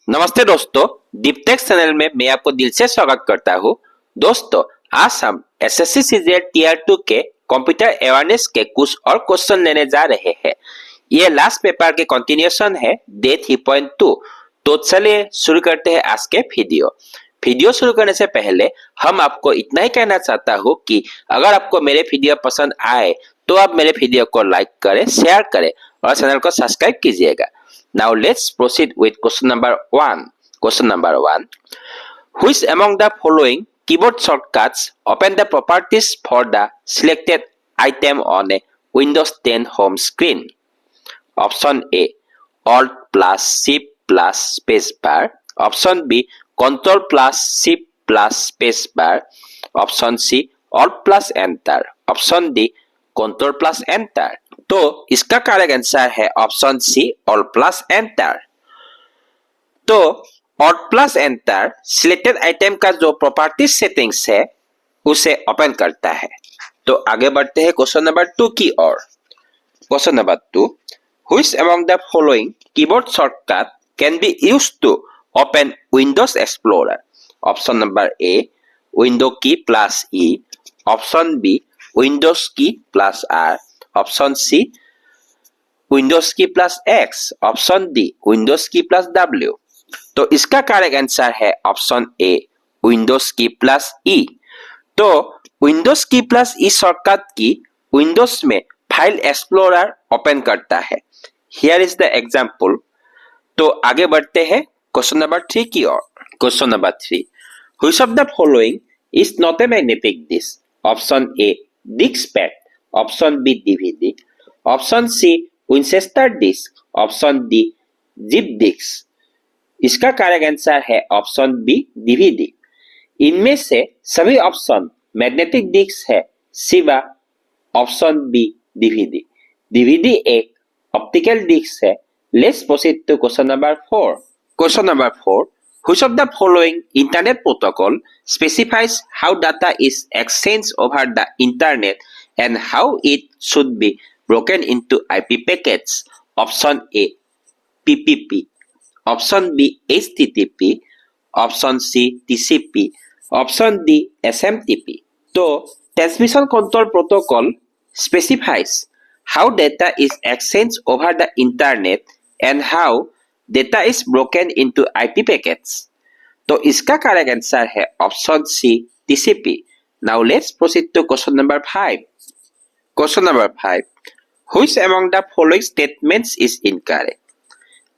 नमस्ते दोस्तों, DeepTek channel में मैं आपको दिल से स्वागत करता हूँ। दोस्तों, आज हम एसएससी सीजीएल टीयर 2 के कंप्यूटर अवेयरनेस के कुछ और क्वेश्चन लेने जा रहे हैं। ये लास्ट पेपर के कंटिन्यूएशन है डे 3.2। तो चलिए शुरू करते हैं आज के वीडियो शुरू करने से पहले हम आपको इतना ही कहना चाहता हूँ कि अगर आपको मेरे वीडियो पसंद आए तो आप मेरे वीडियो को लाइक करें, शेयर करें और चैनल को सब्सक्राइब कीजिएगा। Now let's proceed with question number 1. Question number 1. Which among the following keyboard shortcuts open the properties for the selected item on a Windows 10 home screen? Option A. Alt plus Shift plus spacebar. Option B. Control plus Shift plus spacebar. Option C. Alt plus Enter. Option D. Control plus enter. तो इसका correct answer है option C, Alt plus enter. तो Alt plus enter selected item का जो property settings है उसे open करता है। तो आगे बढ़ते हैं क्वेश्चन नंबर 2 की ओर। Question number 2, which among the following keyboard shortcut can be used to open Windows explorer? Option number A, window key plus E. Option B, Windows key plus R। Option C, Windows key plus X। Option D, Windows key plus W। तो इसका correct answer है option A, Windows key plus E। तो Windows key plus E shortcut key Windows में file explorer open करता है। Here is the example. तो आगे बढ़ते हैं क्वेश्चन नंबर 3 की ओर। Question number 3, which of the following is not a magnetic disk? Option A, Diskpad, option B DVD, option C Winchester disk, option D zip disk. इसका correct answer है option B DVD. इनमें से सभी option magnetic disk है सिवा option B DVD. DVD एक optical disk है। Let's proceed to question number 4। Question number 4, which of the following internet protocol specifies how data is exchanged over the internet and how it should be broken into IP packets? Option A, PPP. Option B, HTTP. Option C, TCP. Option D, SMTP. तो Transmission Control Protocol specifies how data is exchanged over the internet and how data is broken into IP packets. तो इसका correct answer है option C, TCP. Now let's proceed to question number 5. Question number 5. Which among the following statements is incorrect?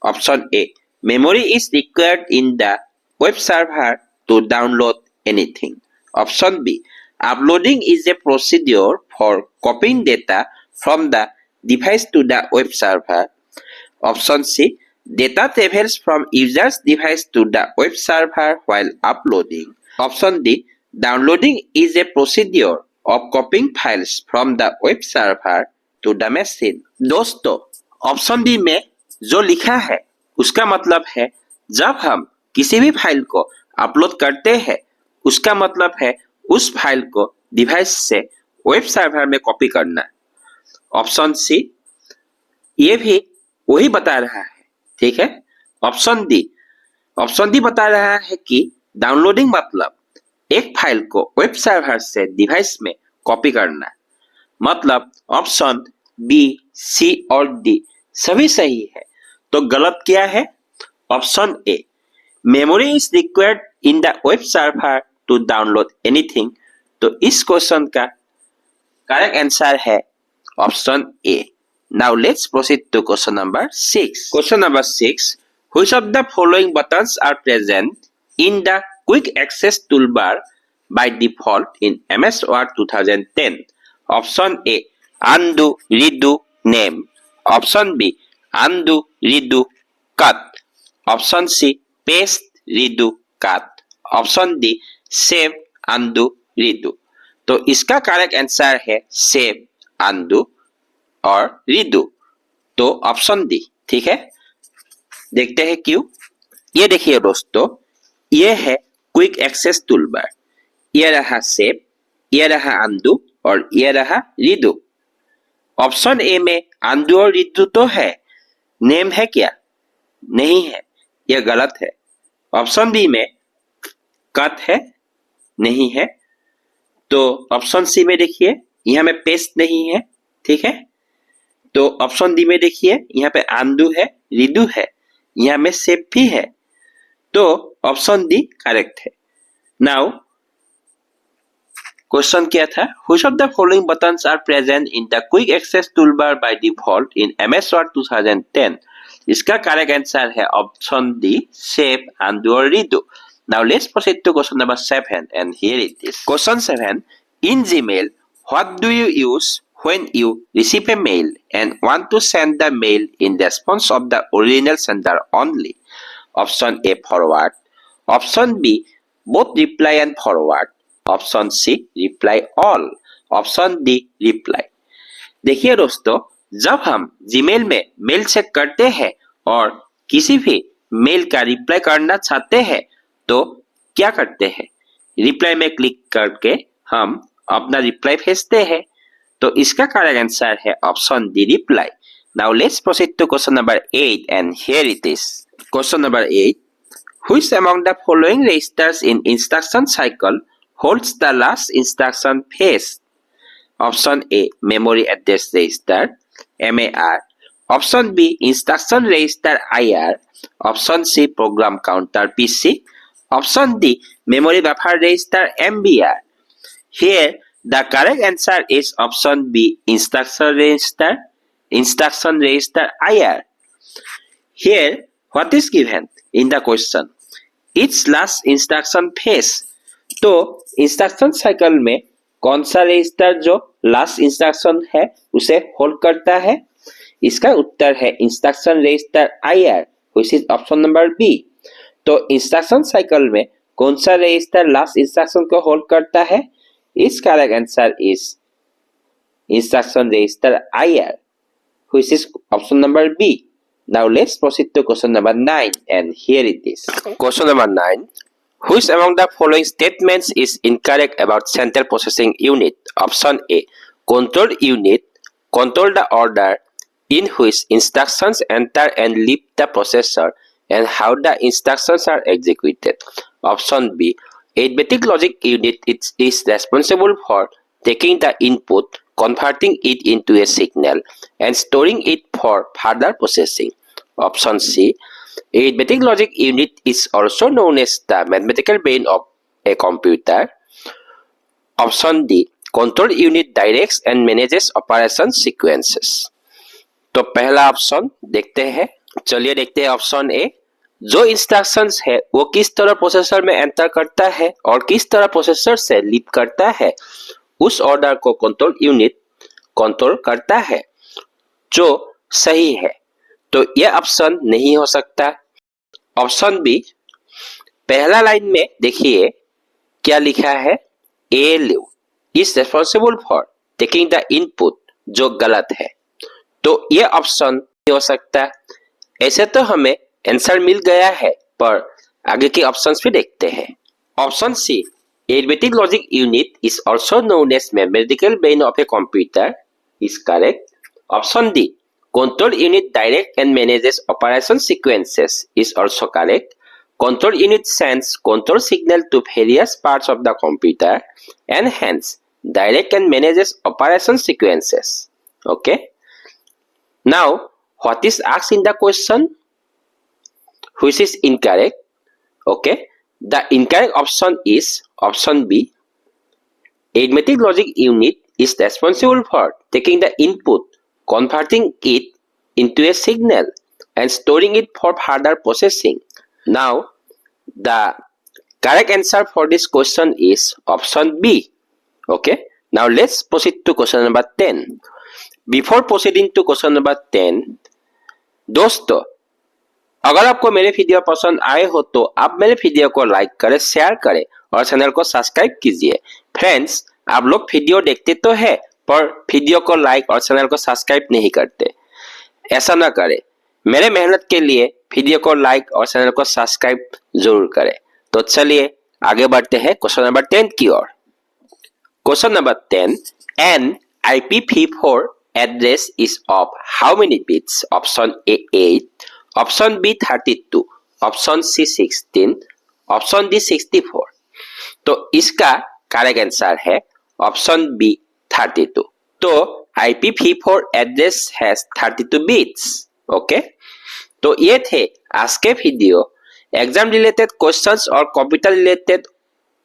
Option A, memory is required in the web server to download anything. Option B, uploading is a procedure for copying data from the device to the web server. Option C, data travels from user's device to the web server while uploading. Option D, downloading is a procedure of copying files from the web server to the machine. दोस्तों, option D में जो लिखा है उसका मतलब है जब हम किसी भी फाइल को अपलोड करते हैं उसका मतलब है उस फाइल को डिवाइस से वेब सर्वर में कॉपी करना। ऑप्शन सी ये भी वही बता रहा है, ठीक है। ऑप्शन डी बता रहा है कि डाउनलोडिंग मतलब एक फाइल को वेब सर्वर से डिवाइस में कॉपी करना। मतलब ऑप्शन बी, सी और डी सभी सही है। तो गलत क्या है? Option A, memory is required in the web server to download anything. तो इस क्वेश्चन का करेक्ट आंसर है option A. Now let's proceed to question number 6. Question number 6. Which of the following buttons are present in the quick access toolbar by default in MS Word 2010? Option A, undo, redo, name. Option B, undo, redo, cut. Option C, paste, redo, cut. Option D, save, undo, redo. तो इसका correct answer है save, undo और redo. तो option D, ठीक है। देखते हैं क्यों। ये देखिए दोस्तों, ये है क्विक एक्सेस टूलबार, ये रहा सेव, ये रहा अनडू और ये रहा रीडू। ऑप्शन ए में अनडू और रीडू तो है, नेम है क्या? नहीं है। यह गलत है। ऑप्शन बी में कट है, नहीं है। तो ऑप्शन सी में देखिए यहाँ में पेस्ट नहीं है, ठीक है। तो ऑप्शन डी में देखिए यहाँ पे आंडू है, रीडू है, यहाँ में सेव भी है। तो ऑप्शन डी करेक्ट है। नाउ क्वेश्चन क्या था, which of the following buttons are present in the quick access toolbar by default in MS Word 2010? इसका करेक्ट आंसर है ऑप्शन डी, सेव, undo और redo. Now let's proceed to question number 7 and here it is. Question 7. In Gmail, what do you use when you receive a mail and want to send the mail in response of the original sender only? Option A forward, option B both reply and forward, option C reply all, option D reply. देखिए दोस्तों, जब हम Gmail में mail check करते हैं और किसी भी मेल का रिप्लाई करना चाहते हैं तो क्या करते हैं, रिप्लाई में क्लिक करके हम अपना रिप्लाई भेजते हैं। तो इसका करेक्ट आंसर है option D reply. Now let's proceed to question number 8 and here it is. Question number 8, which among the following registers in instruction cycle holds the last instruction phase? Option A memory address register MAR, option B instruction register IR, option C program counter PC, option D memory buffer register MBR. Here the correct answer is option B instruction register IR. Here what is given in the question? Its last instruction phase. तो instruction cycle में कौन सा register जो last instruction है उसे hold करता है? इसका उत्तर है instruction register IR, which is option number B. तो इंस्ट्रक्शन साइकिल में कौन सा रजिस्टर लास्ट इंस्ट्रक्शन को होल्ड करता है? इस correct answer is instruction register IR, which is option number B. Now let's proceed to question number 9 and here it is. Question number 9. Which among the following statements is incorrect about central processing unit? Option A. Control unit control the order in which instructions enter and leave the processor and how the instructions are executed. Option B. Arithmetic logic unit is responsible for taking the input, converting it into a signal, and storing it for further processing. Option C. Arithmetic logic unit is also known as the mathematical brain of a computer. Option D. Control unit directs and manages operation sequences. तो पहला option देखते हैं। चलिए देखते हैं option A. जो instructions है वो किस तरह प्रोसेसर में एंटर करता है और किस तरह प्रोसेसर से लीव करता है, उस ऑर्डर को कंट्रोल यूनिट कंट्रोल करता है, जो सही है। तो यह ऑप्शन नहीं हो सकता। ऑप्शन बी, पहला लाइन में देखिए क्या लिखा है, ALU is responsible for taking the input, जो गलत है। तो यह ऑप्शन नहीं हो सकता। ऐसे तो हमें आंसर मिल गया है, पर आगे के ऑप्शंस भी देखते हैं। Option C, arithmetic logic unit is also known as mathematical brain of a computer is correct. Option D, control unit direct and manages operation sequences is also correct. Control unit sends control signal to various parts of the computer and hence direct and manages operation sequences. Okay. Now, what is asked in the question? Which is incorrect? Okay. The incorrect option is option B. Arithmetic logic unit is responsible for taking the input, converting it into a signal, and storing it for further processing. Now, the correct answer for this question is option B. Okay. Now, let's proceed to question number 10. Before proceeding to question number 10, दोस्तों, अगर आपको मेरे video पसंद आए हो तो आप मेरे वीडियो को लाइक करें, शेयर करें और चैनल को सब्सक्राइब कीजिए। फ्रेंड्स, आप लोग वीडियो देखते तो है पर वीडियो को लाइक और चैनल को सब्सक्राइब नहीं करते। ऐसा ना करें। मेरे मेहनत के लिए वीडियो को लाइक और चैनल को सब्सक्राइब जरूर करें। तो चलिए आगे बढ़ते हैं क्वेश्चन नंबर 10 की ओर। Question number 10, an IPv4 address is of how many bits? Option A 8, option B 32, option C 16, option D 64। तो इसका करेक्ट आंसर है ऑप्शन बी 32। तो IPv4 address has 32 bits. Okay, तो ये थे आज के वीडियो। एग्जाम रिलेटेड क्वेश्चंस और कंप्यूटर रिलेटेड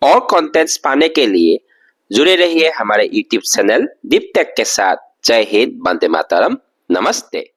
और कंटेंट्स पाने के लिए जुड़े रहिए हमारे यूट्यूब चैनल दीप टेक के साथ। जय हिंद, वंदे मातरम, नमस्ते।